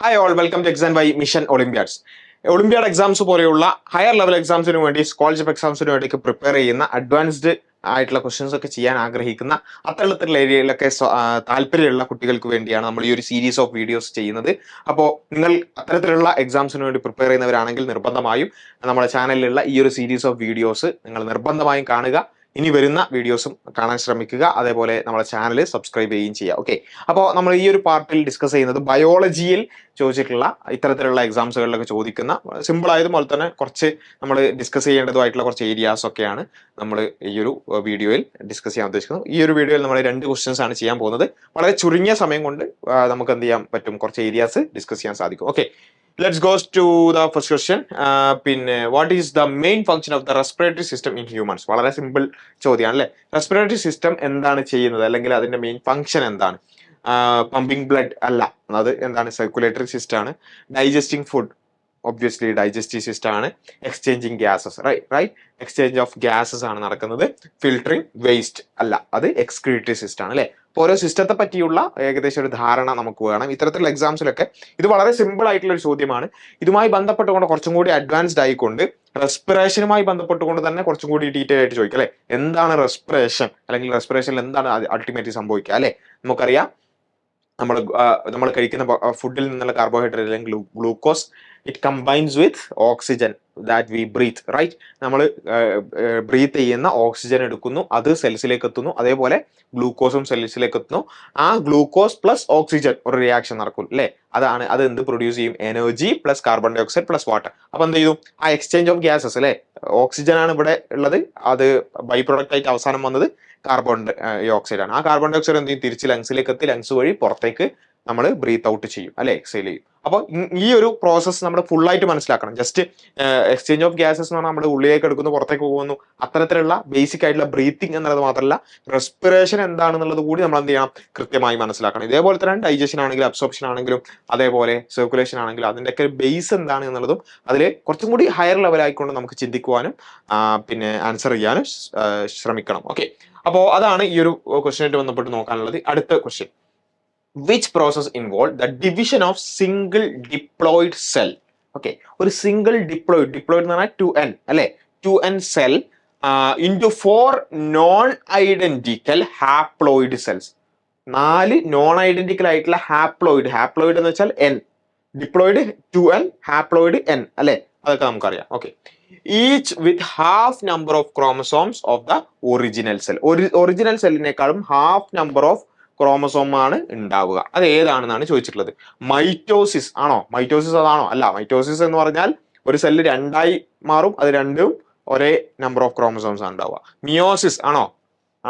Hi all, welcome to XandY Mission Olympiads. Olympiad exams പോലെയുള്ള higher level എക്സാംസിന് വേണ്ടി scholarship എക്സാംസിന് വേണ്ടി prepare ചെയ്യുന്ന advanced ആയിട്ടുള്ള ക്വസ്റ്റ്യൻസ് ഒക്കെ ചെയ്യാൻ ആഗ്രഹിക്കുന്ന അത്തരത്തിലുള്ള ഏരിയയിലൊക്കെ താല്പര്യമുള്ള കുട്ടികൾക്ക് വേണ്ടിയാണ് നമ്മൾ ഈ ഒരു സീരീസ് ഓഫ് വീഡിയോസ് ചെയ്യുന്നത്. അപ്പോൾ നിങ്ങൾ അത്തരത്തിലുള്ള എക്സാംസിന് വേണ്ടി പ്രിപ്പയർ ചെയ്യുന്നവരാണെങ്കിൽ നിർബന്ധമായും നമ്മുടെ ചാനലിലുള്ള ഈ ഒരു സീരീസ് ഓഫ് വീഡിയോസ് നിങ്ങൾ നിർബന്ധമായും കാണുക. ഇനി വരുന്ന വീഡിയോസും കാണാൻ ശ്രമിക്കുക. അതേപോലെ നമ്മുടെ ചാനൽ സബ്സ്ക്രൈബ് ചെയ്യുകയും ചെയ്യുക. ഓക്കെ, അപ്പോൾ നമ്മൾ ഈ ഒരു പാർട്ടിൽ ഡിസ്കസ് ചെയ്യുന്നത് ബയോളജിയിൽ ചോദിച്ചിട്ടുള്ള ഇത്തരത്തിലുള്ള എക്സാംസുകളിലൊക്കെ ചോദിക്കുന്ന സിമ്പിൾ ആയതുപോലെ തന്നെ കുറച്ച് നമ്മൾ ഡിസ്കസ് ചെയ്യേണ്ടതുമായിട്ടുള്ള കുറച്ച് ഏരിയാസ് ഒക്കെയാണ് നമ്മൾ ഈ ഒരു വീഡിയോയിൽ ഡിസ്കസ് ചെയ്യാൻ ഉദ്ദേശിക്കുന്നത്. ഈ ഒരു വീഡിയോയിൽ നമ്മൾ 2 ക്വസ്റ്റ്യൻസ് ആണ് ചെയ്യാൻ പോകുന്നത്. വളരെ ചുരുങ്ങിയ സമയം കൊണ്ട് നമുക്ക് എന്ത് ചെയ്യാൻ പറ്റും, കുറച്ച് ഏരിയാസ് ഡിസ്കസ് ചെയ്യാൻ സാധിക്കും. Okay, let's go to the first question. What is the main function of the respiratory system in humans? വളരെ സിമ്പിൾ ചോദ്യമാണ് അല്ലേ. റെസ്പിറേറ്ററി സിസ്റ്റം എന്താണ് ചെയ്യുന്നത്, അല്ലെങ്കിൽ അതിന്റെ മെയിൻ ഫംഗ്ഷൻ എന്താണ്? പമ്പിങ് ബ്ലഡ് അല്ല, അത് എന്താണ്? സർക്കുലേറ്ററി സിസ്റ്റം ആണ്. Digesting food, obviously digestive system ആണ്. Exchanging gases, right exchange of gases ആണ് നടക്കുന്നത്. ഫിൽട്ടറിംഗ് വേസ്റ്റ് അല്ല, അത് എക്സ്ക്രീറ്ററി സിസ്റ്റം ആണ് അല്ലെ. ഓരോ സിസ്റ്റത്തെ പറ്റിയുള്ള ഏകദേശം ഒരു ധാരണ നമുക്ക് വേണം. ഇത്തരത്തിലുള്ള എക്സാംസിലൊക്കെ ഇത് വളരെ സിമ്പിൾ ആയിട്ടുള്ള ഒരു ചോദ്യമാണ്. ഇതുമായി ബന്ധപ്പെട്ടുകൊണ്ട് കുറച്ചും കൂടി അഡ്വാൻസ്ഡ് ആയിക്കൊണ്ട് റെസ്പിറേഷനുമായി ബന്ധപ്പെട്ടുകൊണ്ട് തന്നെ കുറച്ചും കൂടി ഡീറ്റെയിൽ ആയിട്ട് ചോദിക്കുക അല്ലെ. എന്താണ് റെസ്പിറേഷൻ, അല്ലെങ്കിൽ റെസ്പിറേഷനിൽ എന്താണ് അൾട്ടിമേറ്റ്ലി സംഭവിക്കുക അല്ലെ. നമുക്കറിയാം, നമ്മൾ കഴിക്കുന്ന ഫുഡിൽ നിന്നുള്ള കാർബോഹൈഡ്രേറ്റ് അല്ലെങ്കിൽ glucose, it combines with oxygen that we breathe, right. നമ്മൾ ബ്രീത്ത് ചെയ്യുന്ന ഓക്സിജൻ എടുക്കുന്നു, അത് സെൽസിലേക്ക് എത്തുന്നു. അതേപോലെ ഗ്ലൂക്കോസും സെൽസിലേക്ക് എത്തുന്നു. ആ ഗ്ലൂക്കോസ് പ്ലസ് ഓക്സിജൻ ഒരു റിയാക്ഷൻ നടക്കും അല്ലെ. അത് എന്ത് പ്രൊഡ്യൂസ് ചെയ്യും? Energy plus carbon dioxide plus water. അപ്പൊ എന്ത് ചെയ്തു? ആ എക്സ്ചേഞ്ച് ഓഫ് ഗ്യാസസ് അല്ലെ, ഓക്സിജൻ ആണ് ഇവിടെ ഉള്ളത്, അത് ബൈ പ്രൊഡക്റ്റ് ആയിട്ട് അവസാനം വന്നത് കാർബൺ ഡൈ ഓക്സൈഡ് ആണ്. ആ കാർബൺ ഡൈ ഓക്സൈഡ് എന്ത് ചെയ്യും? തിരിച്ച് ലങ്സിലേക്ക് എത്തി, ലങ്സ് വഴി പുറത്തേക്ക് നമ്മൾ ബ്രീത്ത് ഔട്ട് ചെയ്യും അല്ലെ, എക്സൈൽ ചെയ്യും. അപ്പോൾ ഈ ഒരു പ്രോസസ്സ് നമ്മൾ ഫുൾ ആയിട്ട് മനസ്സിലാക്കണം. ജസ്റ്റ് എക്സ്ചേഞ്ച് ഓഫ് ഗ്യാസസ് എന്ന് പറഞ്ഞാൽ നമ്മുടെ ഉള്ളിലേക്ക് എടുക്കുന്നു, പുറത്തേക്ക് പോകുന്നു, അത്തരത്തിലുള്ള ബേസിക് ആയിട്ടുള്ള ബ്രീത്തിങ് എന്നുള്ളത് മാത്രമല്ല, റെസ്പിറേഷൻ എന്താണെന്നുള്ളത് കൂടി നമ്മൾ എന്ത് ചെയ്യണം? കൃത്യമായി മനസ്സിലാക്കണം. ഇതേപോലെ തന്നെ ഡൈജഷൻ ആണെങ്കിലും അബ്സോർപ്ഷൻ ആണെങ്കിലും അതേപോലെ സർക്കുലേഷൻ ആണെങ്കിലും അതിൻ്റെയൊക്കെ ബേസ് എന്താണ് എന്നുള്ളതും അതിൽ കുറച്ചും കൂടി ഹയർ ലെവലായിക്കൊണ്ട് നമുക്ക് ചിന്തിക്കുവാനും ആൻസർ ചെയ്യാനും ശ്രമിക്കണം. ഓക്കെ, അപ്പോൾ അതാണ് ഈ ഒരു ക്വസ്റ്റ്യനായിട്ട് ബന്ധപ്പെട്ട് നോക്കാനുള്ളത്. അടുത്ത question, which process involved the division of single diploid cell? Okay, ഒരു സിംഗിൾ ഡിപ്ലോയിഡ് എന്ന് പറഞ്ഞാൽ 2n അല്ലെ, 2n cell into 4 non identical haploid cells. 4 non identical ആയിട്ടുള്ള ഹാപ്ലോയിഡ് എന്ന് വെച്ചാൽ n, diploid 2n, haploid n അല്ലെ, അതൊക്കെ നമുക്കറിയാം. Okay, each with half number of chromosomes of the original cell. Original സെല്ലിനേക്കാളും ഹാഫ് നമ്പർ ഓഫ് ക്രോമസോം ആണ് ഉണ്ടാവുക. അത് ഏതാണെന്നാണ് ചോദിച്ചിട്ടുള്ളത്. മൈറ്റോസിസ് ആണോ? മൈറ്റോസിസ് അതാണോ? അല്ല. മൈറ്റോസിസ് എന്ന് പറഞ്ഞാൽ ഒരു സെല്ല് 2ആയി മാറും, അത് രണ്ടും ഒരേ നമ്പർ ഓഫ് ക്രോമസോംസ് ആണ് ഉണ്ടാവുക. മിയോസിസ് ആണോ?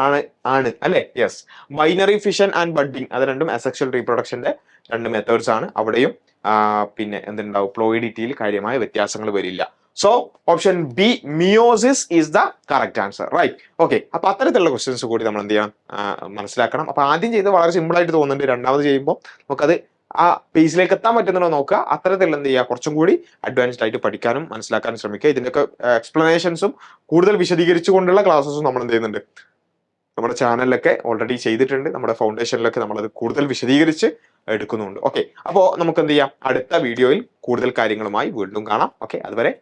ആണ് അല്ലെ, yes. Binary fission and budding, അത് രണ്ടും അസെക്ഷൽ റീപ്രൊഡക്ഷന്റെ 2 മെത്തേഡ്സ് ആണ്. അവിടെയും എന്തുണ്ടാവും? പ്ലോയിഡിറ്റിയിൽ കാര്യമായ വ്യത്യാസങ്ങൾ വരില്ല. So option B, meiosis is the correct answer, right. Okay, അപ്പൊ അത്തരത്തിലുള്ള ക്വസ്റ്റ്യൻസ് കൂടി നമ്മൾ എന്ത് ചെയ്യണം? മനസ്സിലാക്കണം. അപ്പൊ ആദ്യം ചെയ്ത് വളരെ സിമ്പിൾ ആയിട്ട് തോന്നുന്നുണ്ട്, രണ്ടാമത് ചെയ്യുമ്പോൾ നമുക്കത് ആ പേജിലേക്ക് എത്താൻ പറ്റുന്നുണ്ടോ നോക്കുക. അത്തരത്തിൽ എന്ത് ചെയ്യുക? കുറച്ചും കൂടി അഡ്വാൻസ്ഡ് ആയിട്ട് പഠിക്കാനും മനസ്സിലാക്കാനും ശ്രമിക്കുക. ഇതിന്റെയൊക്കെ എക്സ്പ്ലനേഷൻസും കൂടുതൽ വിശദീകരിച്ചുകൊണ്ടുള്ള ക്ലാസ്സസും നമ്മൾ എന്ത് ചെയ്യുന്നുണ്ട്? നമ്മുടെ ചാനലിലൊക്കെ ഓൾറെഡി ചെയ്തിട്ടുണ്ട്. നമ്മുടെ ഫൗണ്ടേഷനിലൊക്കെ നമ്മളത് കൂടുതൽ വിശദീകരിച്ച് എടുക്കുന്നുണ്ട്. ഓക്കെ, അപ്പോൾ നമുക്ക് എന്ത് ചെയ്യാം? അടുത്ത വീഡിയോയിൽ കൂടുതൽ കാര്യങ്ങളുമായി വീണ്ടും കാണാം. ഓക്കെ, അതുവരെ